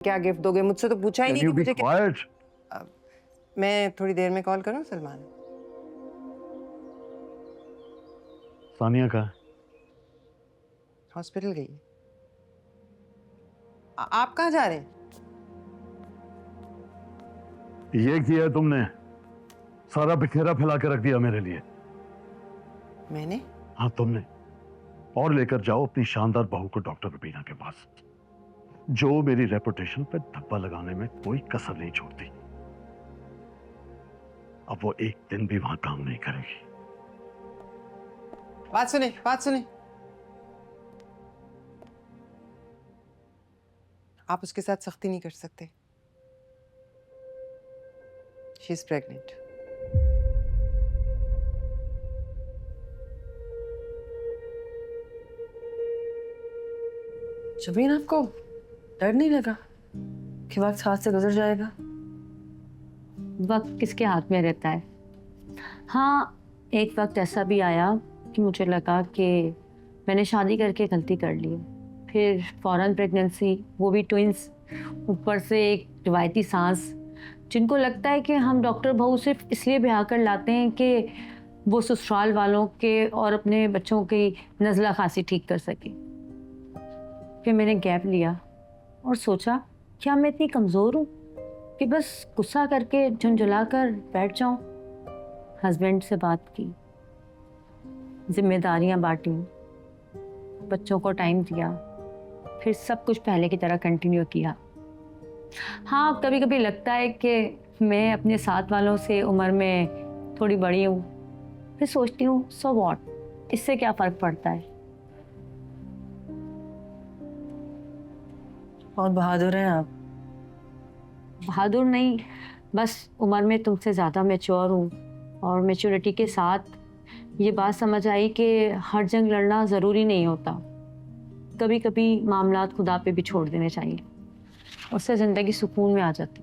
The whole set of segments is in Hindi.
क्या गिफ्ट दोगे? मुझसे तो पूछा ही नहीं कि मुझे quiet? मैं थोड़ी देर में कॉल करूं सलमान? सानिया का हॉस्पिटल गई है। आप कहाँ जा रहे हैं? ये किया है तुमने, सारा बिखेरा फैला के रख दिया मेरे लिए। मैंने? हाँ तुमने। और लेकर जाओ अपनी शानदार बहू को डॉक्टर रुबीना के पास, जो मेरी रेपुटेशन पे धब्बा लगाने में कोई कसर नहीं छोड़ती। अब वो एक दिन भी वहां काम नहीं करेगी। बात सुने, बात सुने। आप उसके साथ सख्ती नहीं कर सकते। She is pregnant. शबीन, आपको डर नहीं लगा कि वक्त हाथ से गुजर जाएगा? वक्त किसके हाथ में रहता है। हाँ, एक वक्त ऐसा भी आया कि मुझे लगा कि मैंने शादी करके गलती कर ली, फिर फौरन प्रेगनेंसी, वो भी ट्विंस, ऊपर से एक रिवायती सांस। जिनको लगता है कि हम डॉक्टर बहू सिर्फ इसलिए ब्याह कर लाते हैं कि वो ससुराल वालों के और अपने बच्चों की नज़ला खांसी ठीक कर सके। फिर मैंने गैप लिया और सोचा क्या मैं इतनी कमज़ोर हूँ कि बस गुस्सा करके झुंझुला कर बैठ जाऊं। हस्बैंड से बात की, जिम्मेदारियां बांटी, बच्चों को टाइम दिया, फिर सब कुछ पहले की तरह कंटिन्यू किया। हाँ, कभी कभी लगता है कि मैं अपने साथ वालों से उम्र में थोड़ी बड़ी हूँ, फिर सोचती हूँ सो व्हाट, इससे क्या फ़र्क पड़ता है। बहुत बहादुर हैं आप। बहादुर नहीं, बस उम्र में तुमसे ज़्यादा मैच्योर हूँ और मैच्योरिटी के साथ ये बात समझ आई कि हर जंग लड़ना ज़रूरी नहीं होता। कभी कभी मामलात खुदा पे भी छोड़ देने चाहिए, उससे ज़िंदगी सुकून में आ जाती।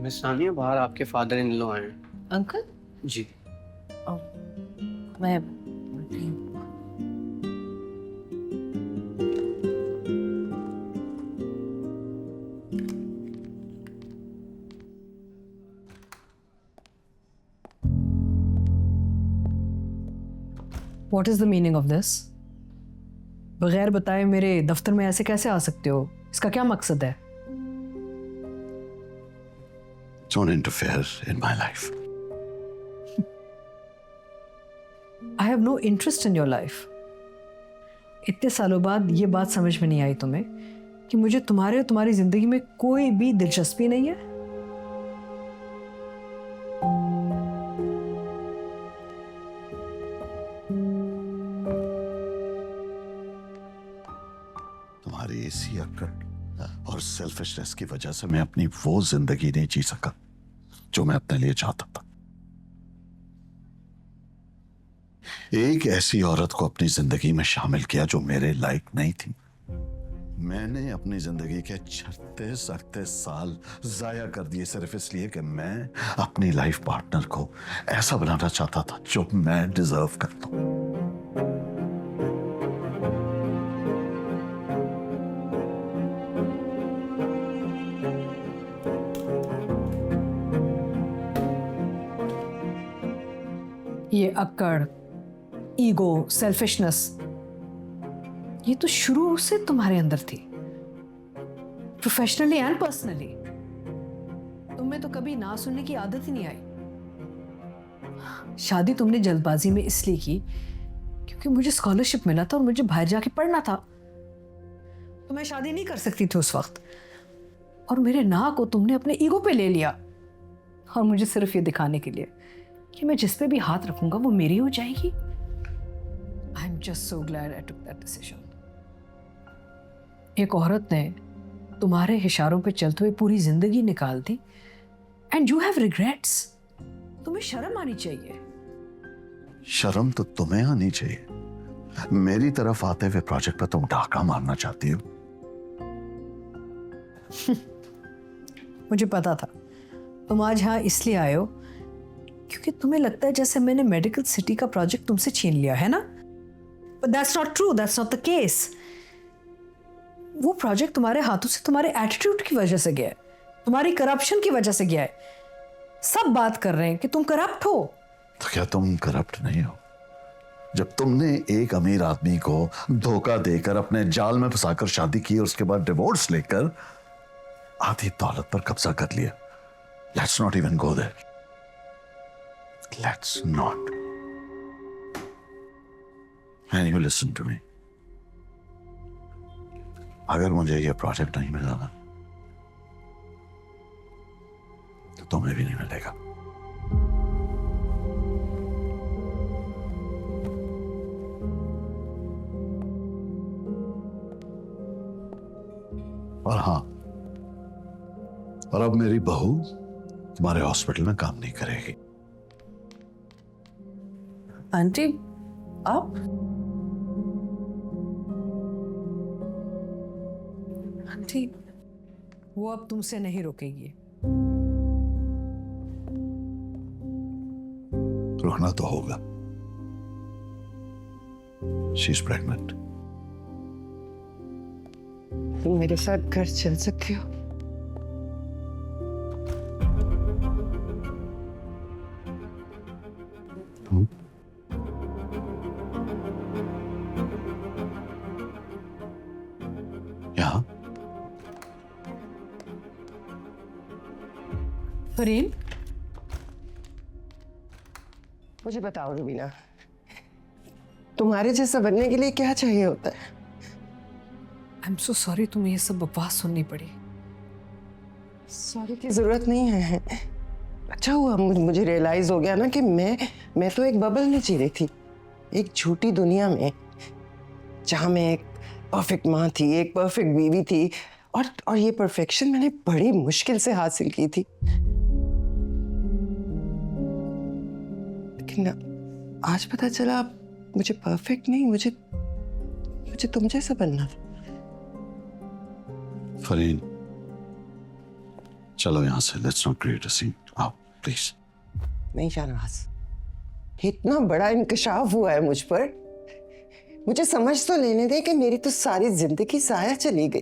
मिस सानिया, बाहर आपके फादर इन लॉ आए हैं। अंकल? जी। मैं What is the meaning of this? बगैर बताए मेरे दफ्तर में ऐसे कैसे आ सकते हो? इसका क्या मकसद है? Don't interfere in my life. I have no interest in your life. इतने सालों बाद ये बात समझ में नहीं आई तुम्हें कि मुझे तुम्हारे और तुम्हारी जिंदगी में कोई भी दिलचस्पी नहीं है? तुम्हारी इसी अक्कड़ और सेल्फिशनेस की वजह से मैं अपनी वो जिंदगी नहीं जी सका जो मैं अपने लिए चाहता था। एक ऐसी औरत को अपनी जिंदगी में शामिल किया जो मेरे लायक नहीं थी। मैंने अपनी जिंदगी के 36-38 साल जाया कर दिए सिर्फ इसलिए कि मैं अपनी लाइफ पार्टनर को ऐसा बनाना चाहता था जो मैं डिजर्व करता हूं। ये अक्कड़, ईगो, सेल्फिशनेस, ये तो शुरू से तुम्हारे अंदर थी, प्रोफेशनली एंड पर्सनली। तुम्हें तो कभी ना सुनने की आदत ही नहीं आई। शादी तुमने जल्दबाजी में इसलिए की क्योंकि मुझे स्कॉलरशिप मिला था और मुझे बाहर जाके पढ़ना था, तो मैं शादी नहीं कर सकती थी उस वक्त। और मेरे ना को तुमने अपने ईगो पे ले लिया, और मुझे सिर्फ ये दिखाने के लिए कि मैं जिस पे भी हाथ रखूंगा वो मेरी हो जाएगी। I am just so glad I took that decision. एक औरत ने तुम्हारे इशारों पे चलते हुए पूरी जिंदगी निकाल दी, एंड यू हैव रिग्रेट्स। तुम्हें शर्म आनी चाहिए। शर्म तो तुम्हें आनी चाहिए। मेरी तरफ आते हुए प्रोजेक्ट पर तुम डाका मारना चाहती हो। मुझे पता था तुम आज यहाँ इसलिए आए हो क्योंकि तुम्हें लगता है जैसे मैंने मेडिकल सिटी का प्रोजेक्ट तुमसे छीन लिया है ना। But that's not true. That's not the case. वो प्रोजेक्ट तुम्हारे हाथों से तुम्हारे एटीट्यूड की वजह से गया है, तुम्हारी करप्शन की वजह से गया है। सब बात कर रहे हैं कि तुम करप्ट हो। तो क्या तुम करप्ट नहीं हो? जब तुमने एक अमीर आदमी को धोखा देकर अपने जाल में फंसाकर शादी की और उसके बाद डिवोर्स लेकर आधी दौलत पर कब्जा कर लिया। Let's not even go there. Let's not. And you listen to me. अगर मुझे ये प्रोजेक्ट नहीं मिला ना तो तुम्हें भी नहीं मिलेगा। और हाँ, और अब मेरी बहू तुम्हारे हॉस्पिटल में काम नहीं करेगी। आंटी आप? आंटी वो अब तुमसे नहीं रोकेगी। रुकना तो होगा। She is pregnant. तुम मेरे साथ घर चल सकते हो? यहाँ फरीन, मुझे बताओ रुबीना, तुम्हारे जैसा बनने के लिए क्या चाहिए होता है? आई एम सो सॉरी, तुम्हें ये सब बकवास सुननी पड़ी। सॉरी की जरूरत नहीं है। अच्छा हुआ मुझे रियलाइज हो गया ना कि मैं तो एक बबल में जी रही थी, एक झूठी दुनिया में, जहां मैं एक परफेक्ट माँ थी, एक परफेक्ट बीवी थी, और ये परफेक्शन मैंने बड़ी मुश्किल से हासिल की थी। लेकिन आज पता चला मुझे परफेक्ट नहीं, मुझे तुम जैसा बनना था। फरीन, चलो यहां से। Let's not create a scene. आओ प्लीज। नहीं शाहनवाज, इतना बड़ा इंकशाफ हुआ है मुझ पर, मुझे समझ तो लेने दे कि मेरी तो सारी जिंदगी जाया चली गई।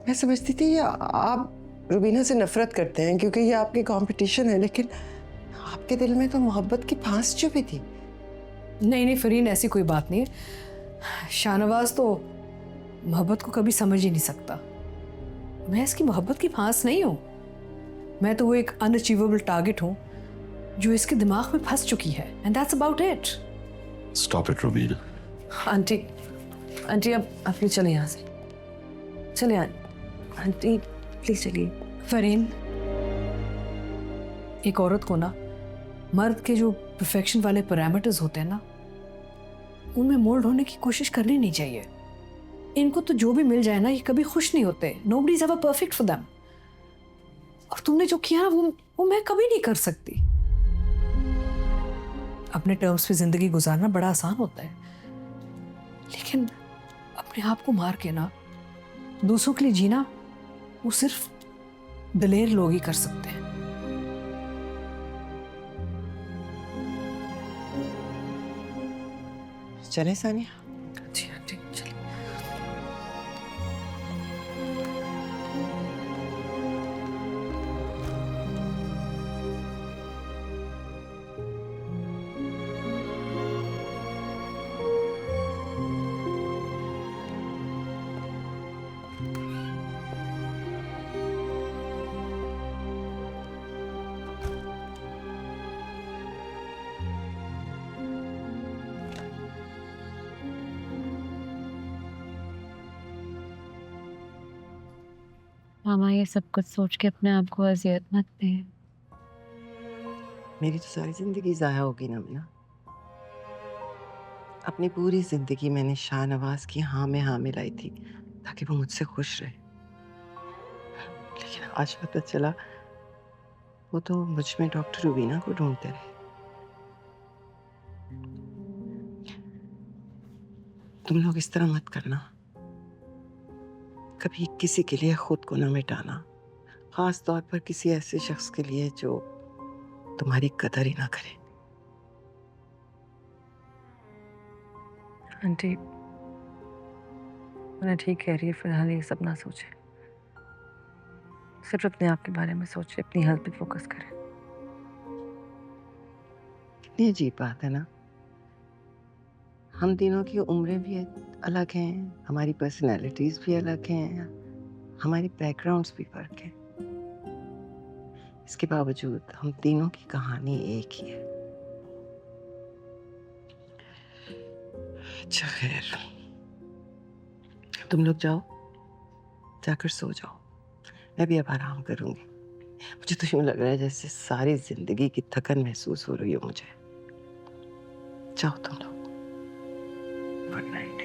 मैं समझती थी आप रुबीना से नफरत करते हैं क्योंकि ये आपकी कंपटीशन है, लेकिन आपके दिल में तो मोहब्बत की फांस चुभी थी। नहीं फरीन, ऐसी कोई बात नहीं है। शाहनवाज तो मोहब्बत को कभी समझ ही नहीं सकता। मैं इसकी मोहब्बत की फांस नहीं हूं। मैं तो वो एक अनअचीवेबल टारगेट हूं जो इसके दिमाग में फंस चुकी है, and that's about it. Stop it Rubina. Aunty अब प्लीज चले यहाँ से। चले आंटी, प्लीज चलिए। फरीन, एक औरत को ना मर्द के जो परफेक्शन वाले पैरामीटर्स होते हैं ना, उनमें मोल्ड होने की कोशिश करनी नहीं चाहिए। इनको तो जो भी मिल जाए ना, ये कभी खुश नहीं होते। Nobody is ever perfect for them. और तुमने जो किया ना वो मैं कभी नहीं कर सकती। अपने टर्म्स पे जिंदगी गुजारना बड़ा आसान होता है, लेकिन अपने आप को मार के ना दूसरों के लिए जीना, वो सिर्फ दिलेर लोग ही कर सकते हैं। चले सानिया? जी आंटी चलिए। मामा, ये सब कुछ सोच के अपने आप को अजियत मत दें। मेरी तो सारी जिंदगी जाया होगी ना मीना। अपनी पूरी जिंदगी मैंने शाहनवाज की हाँ में हाँ मिलाई थी ताकि वो मुझसे खुश रहे, लेकिन आज पता चला वो तो मुझ में डॉक्टर रुबीना को ढूंढते रहे। तुम लोग इस तरह मत करना, कभी किसी के लिए खुद को ना मिटाना, खास तौर पर किसी ऐसे शख्स के लिए जो तुम्हारी कदर ही ना करे। आंटी मैंने ठीक कह रही है, फिलहाल ये सब ना सोचे, सिर्फ अपने आप के बारे में सोचे, अपनी हेल्थ पे फोकस करें। कितनी अजीब बात है ना, हम तीनों की उम्रें भी अलग हैं, हमारी पर्सनैलिटीज भी अलग हैं, हमारी बैकग्राउंड्स भी फर्क हैं। इसके बावजूद हम तीनों की कहानी एक ही है। अच्छा खैर, तुम लोग जाओ, जाकर सो जाओ, मैं भी अब आराम करूंगी। मुझे तो यूं लग रहा है जैसे सारी जिंदगी की थकन महसूस हो रही हो मुझे। जाओ तुम लोग, गुड नाइट।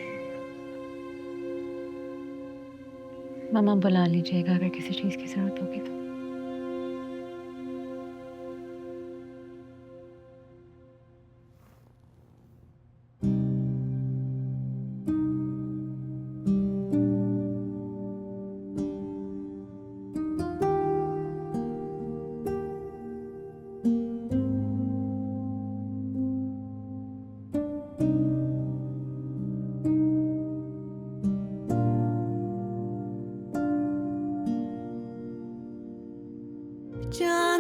मामा बुला लीजिएगा अगर किसी चीज़ की ज़रूरत होगी तो। जा